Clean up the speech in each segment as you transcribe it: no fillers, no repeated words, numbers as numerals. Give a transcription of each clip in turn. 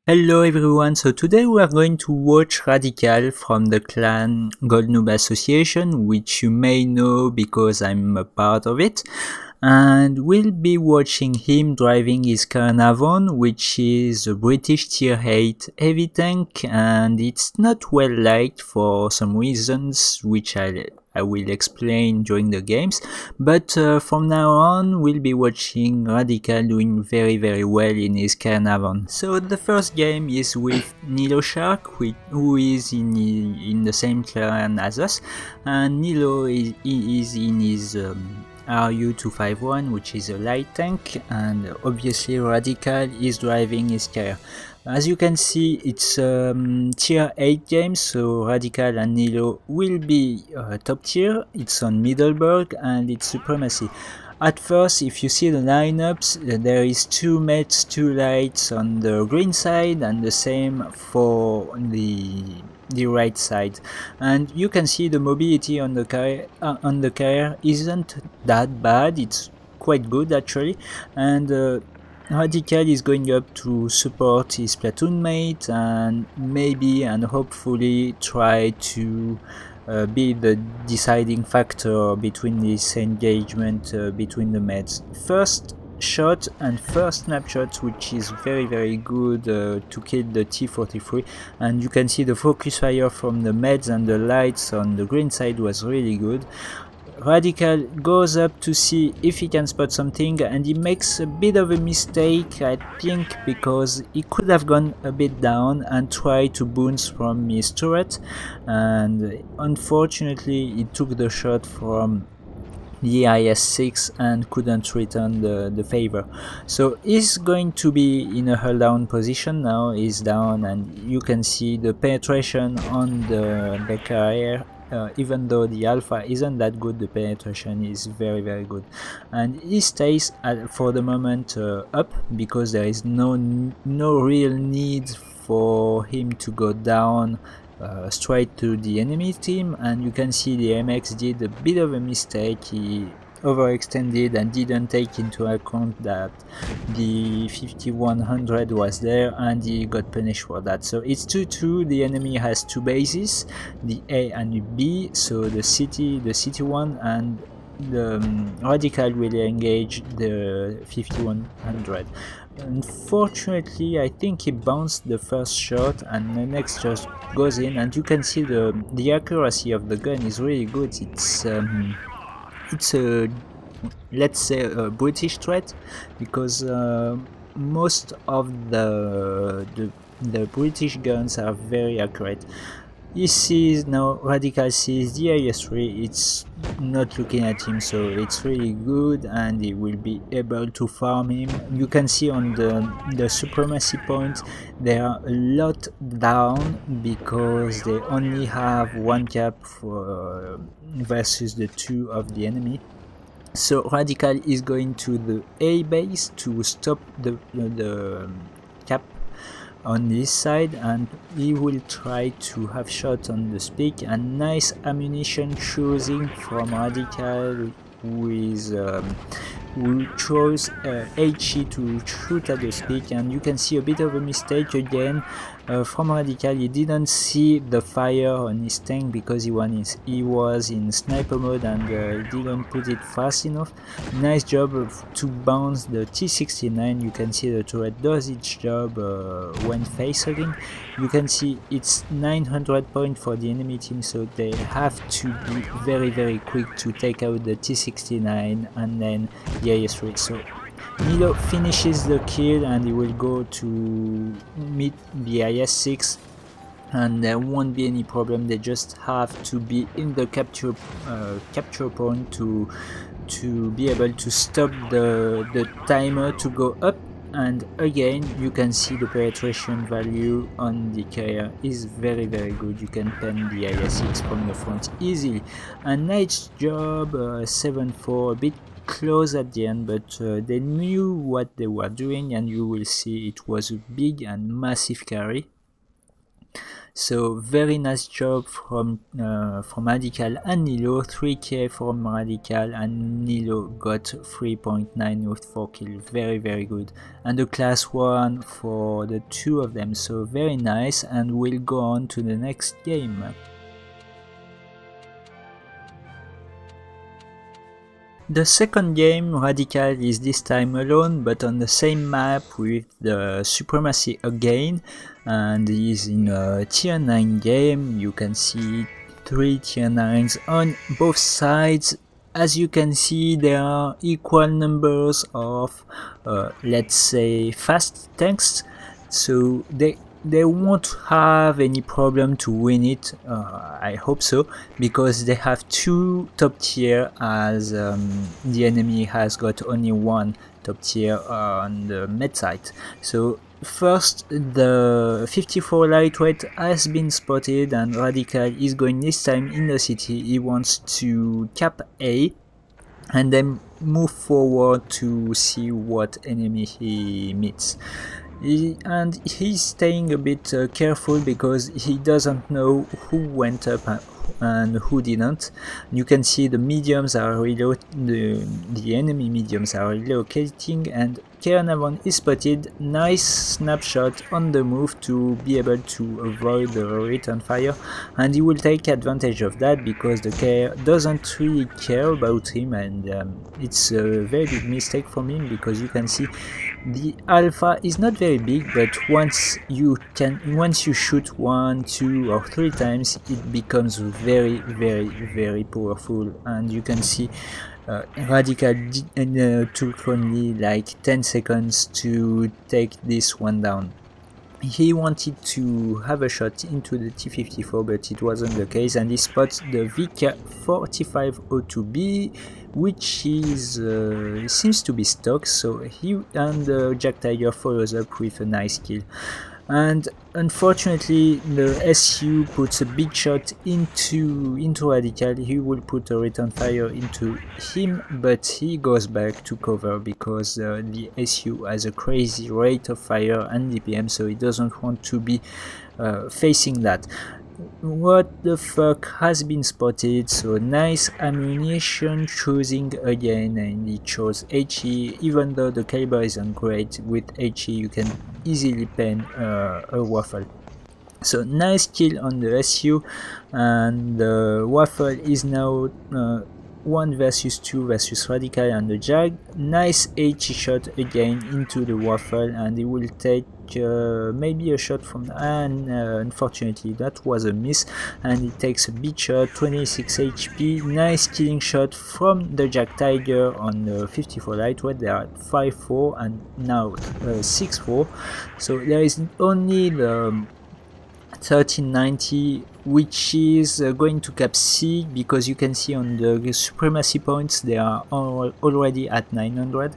Hello everyone, so today we are going to watch Radical from the clan Gold Noob Association, which you may know because I'm a part of it, and we'll be watching him driving his Caernarvon, which is a British tier 8 heavy tank, and it's not well liked for some reasons which I will explain during the games, but from now on we'll be watching Radical doing very well in his Caernarvon. So the first game is with Nilo Shark, who is in the same clan as us, and Nilo is in his R4D1K4L13, which is a light tank, and obviously Radical is driving his car. As you can see, it's tier 8 game, so Radical and Nilo will be top tier. It's on Middleburg and it's Supremacy. At first, if you see the lineups, there is 2 mets, 2 lights on the green side and the same for the right side, and you can see the mobility on the car isn't that bad. It's quite good actually, and Radical is going up to support his platoon mate and maybe and hopefully try to be the deciding factor between this engagement between the meds. First shot and first snapshot, which is very good to kill the T-43, and you can see the focus fire from the meds and the lights on the green side was really good. Radical goes up to see if he can spot something, and he makes a bit of a mistake, I think, because he could have gone a bit down and tried to bounce from his turret, and unfortunately he took the shot from the IS-6 and couldn't return the favor. So he's going to be in a hull down position now. He's down, and you can see the penetration on the back area. Even though the alpha isn't that good, the penetration is very good, and he stays for the moment up because there is no real need for him to go down straight to the enemy team. And you can see the MX did a bit of a mistake. He overextended and didn't take into account that the 5100 was there, and he got punished for that. So it's 2-2. The enemy has 2 bases, the A and the B, so the city one, and the Radical will engage the 5100. Unfortunately, I think he bounced the first shot and the next just goes in, and you can see the accuracy of the gun is really good. It's a, let's say, a British threat, because most of the British guns are very accurate. He sees now, Radical sees the IS-3, it's not looking at him, so it's really good, and he will be able to farm him. You can see on the supremacy points they are a lot down because they only have 1 cap for versus the 2 of the enemy. So Radical is going to the A base to stop the cap on this side, and he will try to have shot on the speak, and nice ammunition choosing from Radical who chose HE to shoot at the speak. And you can see a bit of a mistake again from Radical. He didn't see the fire on his tank because he was in sniper mode, and didn't put it fast enough. Nice job to bounce the T-69. You can see the turret does its job when face hugging. You can see it's 900 points for the enemy team, so they have to be very quick to take out the T-69 and then the IS-3. So Nilo finishes the kill, and he will go to meet the IS-6, and there won't be any problem. They just have to be in the capture point to be able to stop the timer to go up. And again, you can see the penetration value on the carrier is very good. You can pen the IS-6 from the front easily. And nice job, 7-4, a bit close at the end, but they knew what they were doing, and you will see it was a big and massive carry. So very nice job from Radical and Nilo. 3k from Radical, and Nilo got 3.9 with 4 kills. Very good. And the class 1 for the two of them, so very nice. And we'll go on to the next game. The second game, Radical is this time alone, but on the same map with the Supremacy again, and is in a tier 9 game. You can see 3 tier 9s on both sides. As you can see, there are equal numbers of, let's say, fast tanks, so they won't have any problem to win it. I hope so, because they have 2 top tier, as the enemy has got only 1 top tier on the med side. So first, the 54 lightweight has been spotted, and Radical is going this time in the city. He wants to cap A and then move forward to see what enemy he meets. And he's staying a bit careful, because he doesn't know who went up and who didn't. You can see the mediums are the enemy mediums are relocating, and Caernarvon is spotted. Nice snapshot on the move to be able to avoid the return fire, and he will take advantage of that, because the KR doesn't really care about him, and it's a very big mistake from him, because you can see the alpha is not very big, but once you shoot 1, 2 or 3 times, it becomes very powerful. And you can see Radical took only like 10 seconds to take this one down. He wanted to have a shot into the T-54, but it wasn't the case, and he spots the VK4502B, which is seems to be stock. So he and the Jack Tiger follows up with a nice kill. And unfortunately, the SU puts a big shot into Radical. He will put a return fire into him, but he goes back to cover, because the SU has a crazy rate of fire and DPM, so he doesn't want to be facing that. What the fuck has been spotted? So nice ammunition choosing again, and he chose HE. Even though the caliber isn't great, with HE you can easily pen a waffle. So nice kill on the SU, and the waffle is now 1 versus 2 versus Radical and the Jag. Nice HE shot again into the waffle, and he will take maybe a shot from, and unfortunately that was a miss, and he takes a big shot, 26 HP. Nice killing shot from the Jack Tiger on the 54 lightweight. They are at 5-4 and now 6-4. So there is only the 1390, which is going to cap C, because you can see on the supremacy points they are already at 900,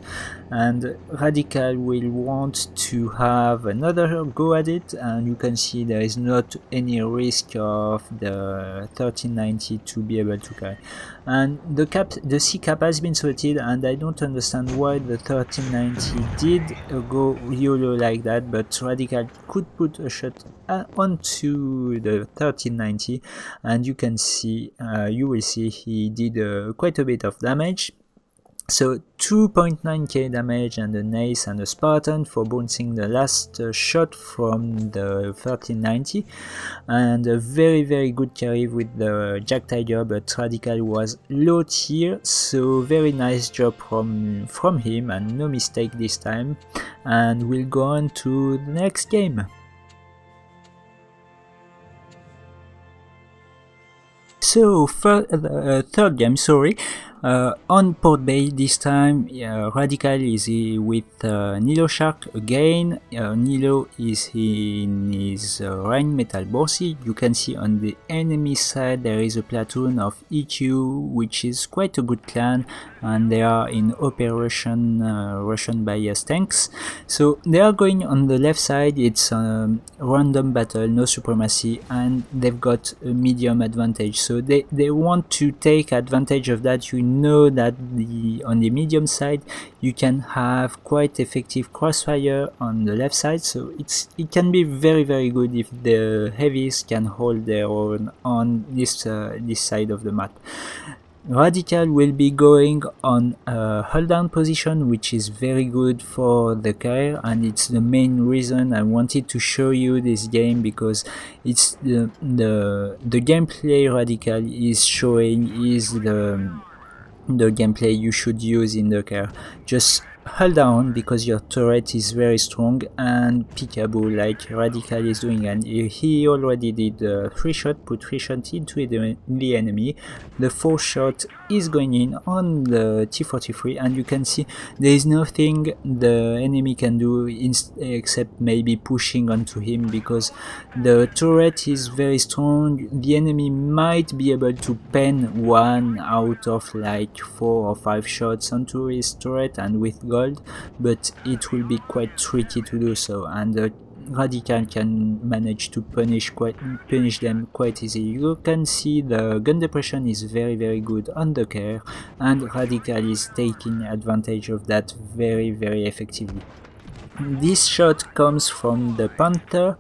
and Radical will want to have another go at it, and you can see there is not any risk of the 1390 to be able to carry. And the C cap has been sorted, and I don't understand why the 1390 did go YOLO like that, but Radical could put a shot onto the 1390, and you can see, you will see he did quite a bit of damage. So 2.9k damage, and an ace and a Spartan for bouncing the last shot from the 1390, and a very good carry with the Jack Tiger, but Radical was low tier, so very nice job from him, and no mistake this time. And we'll go on to the next game. So third game, sorry. On Port Bay this time, Radical is with Nilo Shark again. Nilo is in his Rhine Metal Borsy. You can see on the enemy side there is a platoon of EQ, which is quite a good clan, and they are in operation Russian bias tanks. So they are going on the left side. It's a random battle, no supremacy, and they've got a medium advantage. So they want to take advantage of that. You know that on the medium side you can have quite effective crossfire on the left side, so it can be very good if the heavies can hold their own on this side of the map. Radical will be going on a hold down position, which is very good for the carrier, and it's the main reason I wanted to show you this game, because it's the gameplay Radical is showing is the gameplay you should use in the car. Just hold down because your turret is very strong and peekaboo like Radical is doing, and he already did 3 shots, put 3 shots into the enemy. The 4th shot is going in on the T-43, and you can see there is nothing the enemy can do except maybe pushing onto him, because the turret is very strong. The enemy might be able to pen 1 out of like 4 or 5 shots onto his turret and with gold, but it will be quite tricky to do so, and Radical can manage to punish them quite easily. You can see the gun depression is very good on the car, and Radical is taking advantage of that very effectively. This shot comes from the Panther.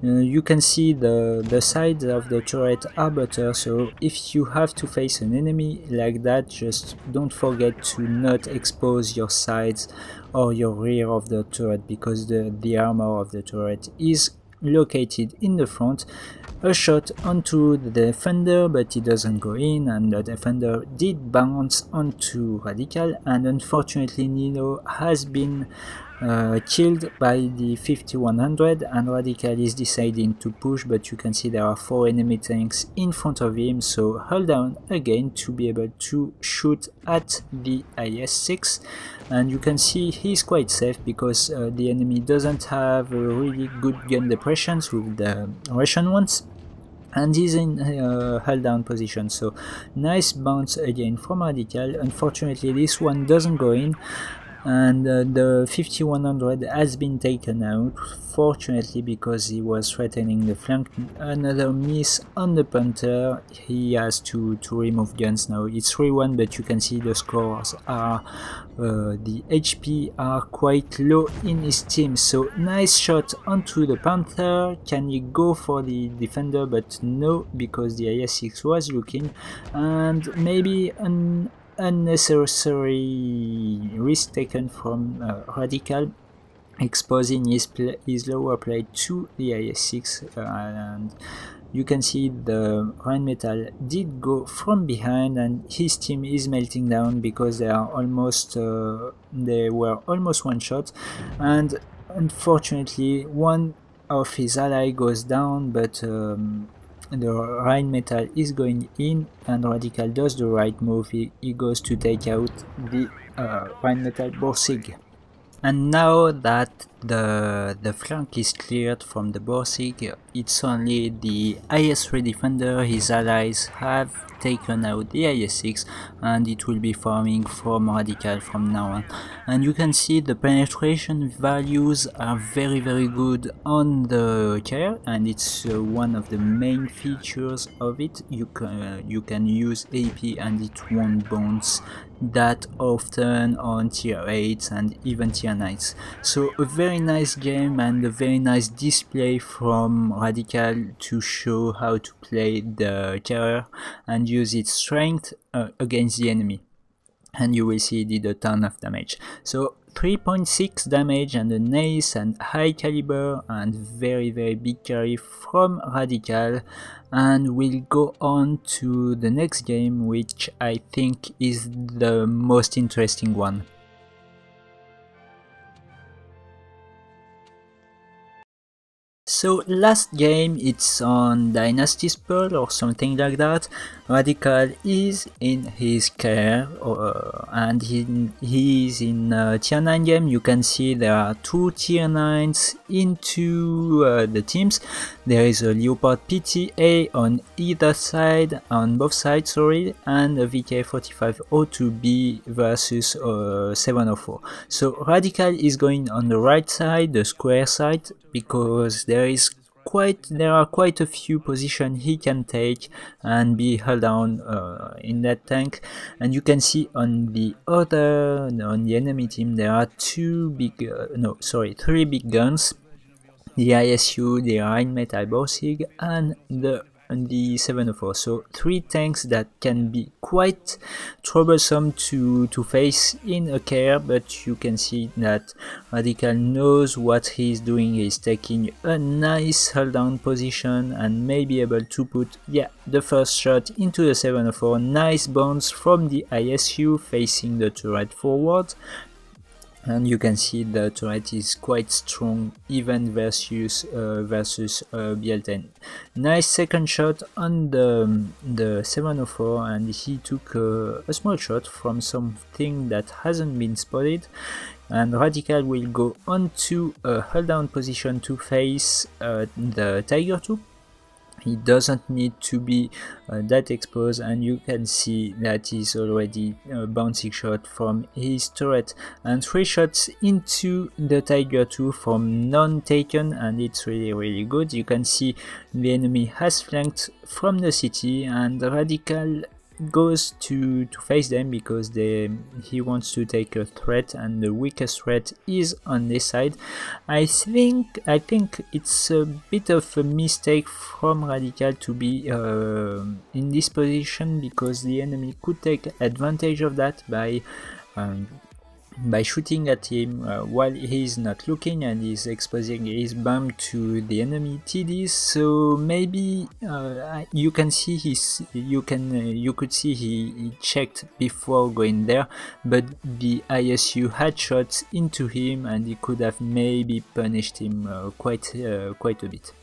You can see the sides of the turret are better, so if you have to face an enemy like that, just don't forget to not expose your sides or your rear of the turret, because the armor of the turret is located in the front. A shot onto the defender, but it doesn't go in, and the defender did bounce onto Radical, and unfortunately Nino has been killed by the 5100, and Radical is deciding to push, but you can see there are 4 enemy tanks in front of him, so hold down again to be able to shoot at the IS-6, and you can see he's quite safe because the enemy doesn't have really good gun depressions with the Russian ones, and he's in hold down position. So nice bounce again from Radical. Unfortunately this one doesn't go in, and the 5100 has been taken out, fortunately, because he was threatening the flank. Another miss on the Panther. He has to remove guns now. It's 3-1, but you can see the scores are the HP are quite low in his team. So nice shot onto the Panther. Can he go for the defender? But no, because the IS-6 was looking, and maybe an unnecessary risk taken from Radical, exposing his lower plate to the IS-6, and you can see the Rheinmetall did go from behind, and his team is melting down because they were almost one shot, and unfortunately one of his ally goes down, but the Rheinmetall is going in, and Radical does the right move. He goes to take out the Rheinmetall Borsig. And now that the flank is cleared from the Borsig, it's only the IS-3 defender. His allies have taken out the IS-6, and it will be farming from Radical from now on. And you can see the penetration values are very good on the car, and it's one of the main features of it. You can use AP and it won't bounce that often on tier 8s and even tier 9s. So a very nice game and a very nice display from Radical to show how to play the carrier and use its strength against the enemy. And you will see it did a ton of damage. So 3.6 damage and a nice and high caliber and very big carry from Radical. And we'll go on to the next game, which I think is the most interesting one. So last game, it's on Dynasty's Pearl or something like that. Radical is in his car and he is in tier 9 game. You can see there are 2 tier 9s into the teams. There is a Leopard PTA on either side, on both sides, sorry, and a VK4502B versus 704. So Radical is going on the right side, the square side, because there is there are quite a few positions he can take and be held down in that tank. And you can see on the enemy team there are three big guns: the ISU, the Rheinmetall Borsig, and the 704. So 3 tanks that can be quite troublesome to face in a Caer, but you can see that Radical knows what he's doing. He's taking a nice hold down position and may be able to put the first shot into the 704. Nice bounce from the ISU facing the turret forward. And you can see the turret is quite strong even versus BL10. Nice second shot on the 704, and he took a small shot from something that hasn't been spotted. And Radical will go on to a hold down position to face the Tiger 2. He doesn't need to be that exposed, and you can see that he's already bouncing shot from his turret and 3 shots into the Tiger 2 from none taken, and it's really good. You can see the enemy has flanked from the city, and Radical goes to face them because he wants to take a threat, and the weakest threat is on this side. I think it's a bit of a mistake from Radical to be in this position, because the enemy could take advantage of that by shooting at him while he's not looking, and he's exposing his bomb to the enemy TDs. So maybe you could see he checked before going there, but the ISU had shots into him, and he could have maybe punished him quite a bit.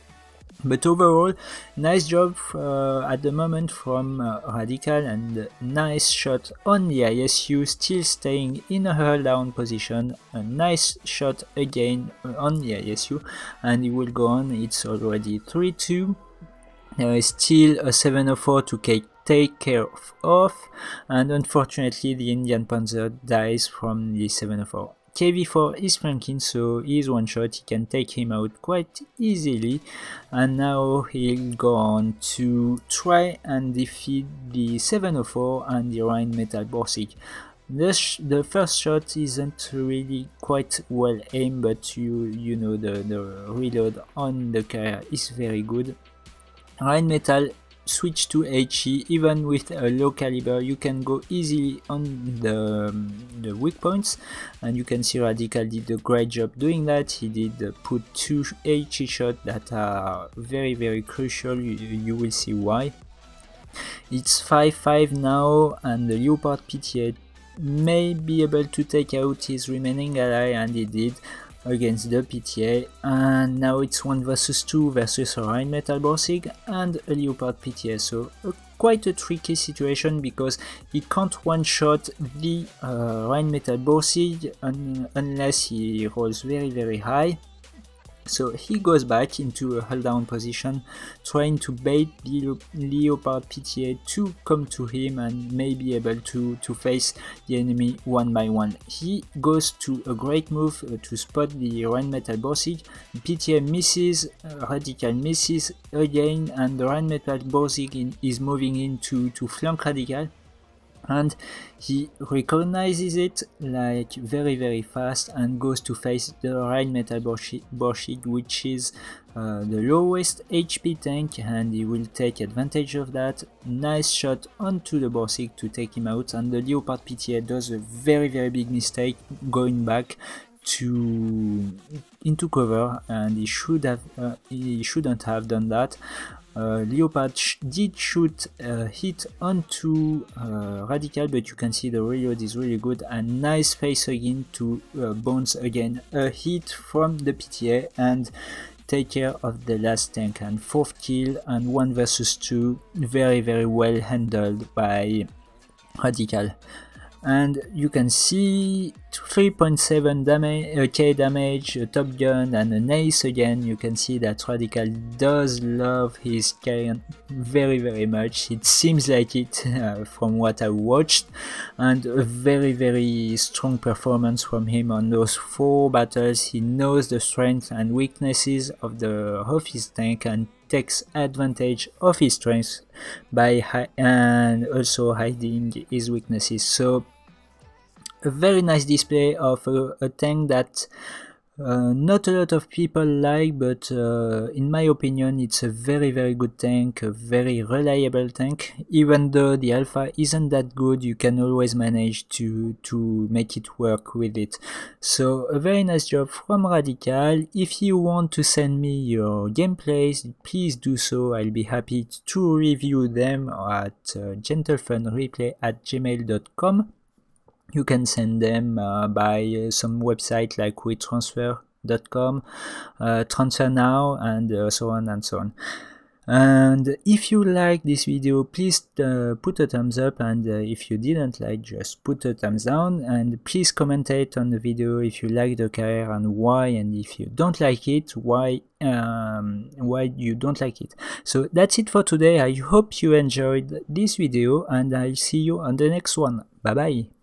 But overall, nice job at the moment from Radical, and nice shot on the ISU, still staying in a hold down position. A nice shot again on the ISU, and he will go on. It's already 3-2. There is still a 704 to take care of, and unfortunately the Indian Panzer dies from the 704. KV4 is flanking, so he's one shot, he can take him out quite easily, and now he'll go on to try and defeat the 704 and the Rheinmetall Borsig. The first shot isn't really quite well aimed, but you know the reload on the Caer is very good. Rheinmetall switch to HE. Even with a low caliber, you can go easily on the weak points, and you can see Radical did a great job doing that. He did put 2 HE shots that are very crucial. You will see why. It's 5-5 now, and the Leopard PTA may be able to take out his remaining ally, and he did against the PTA, and now it's 1 versus 2 versus a Rheinmetall Borsig and a Leopard PTA. So quite a tricky situation, because he can't one-shot the Rheinmetall Borsig unless he rolls very high. So he goes back into a hold down position, trying to bait the Leopard PTA to come to him and may be able to face the enemy one by one. He goes to a great move to spot the Rheinmetall Borsig. PTA misses, Radical misses again, and the Rheinmetall Borsig is moving in to flank Radical. And he recognizes it like very fast and goes to face the Rheinmetall Borsig, which is the lowest HP tank, and he will take advantage of that. Nice shot onto the Borsig to take him out, and the Leopard PTA does a very big mistake going back into cover, and he shouldn't have done that. Leopard did shoot a hit onto Radical, but you can see the reload is really good, and nice face again to bounce again a hit from the PTA and take care of the last tank. And 4th kill, and 1 versus 2, very well handled by Radical. and you can see 3.7 K damage, a top gun and an ace again. You can see that Radical does love his Caern very much. It seems like it from what I watched, and a very strong performance from him on those 4 battles. He knows the strengths and weaknesses of his tank and takes advantage of his strengths by and also hiding his weaknesses. So a very nice display of a tank that not a lot of people like, but in my opinion it's a very good tank, a very reliable tank. Even though the alpha isn't that good, you can always manage to make it work with it. So a very nice job from Radical. If you want to send me your gameplays, please do so. I'll be happy to review them at gentlefunreplay@gmail.com. You can send them by some website like WeTransfer.com, Transfer Now, and so on and so on. And if you like this video, please put a thumbs up, and if you didn't like, just put a thumbs down, and please commentate on the video if you like the car and why, and if you don't like it, why you don't like it. So that's it for today. I hope you enjoyed this video, and I'll see you on the next one. Bye bye.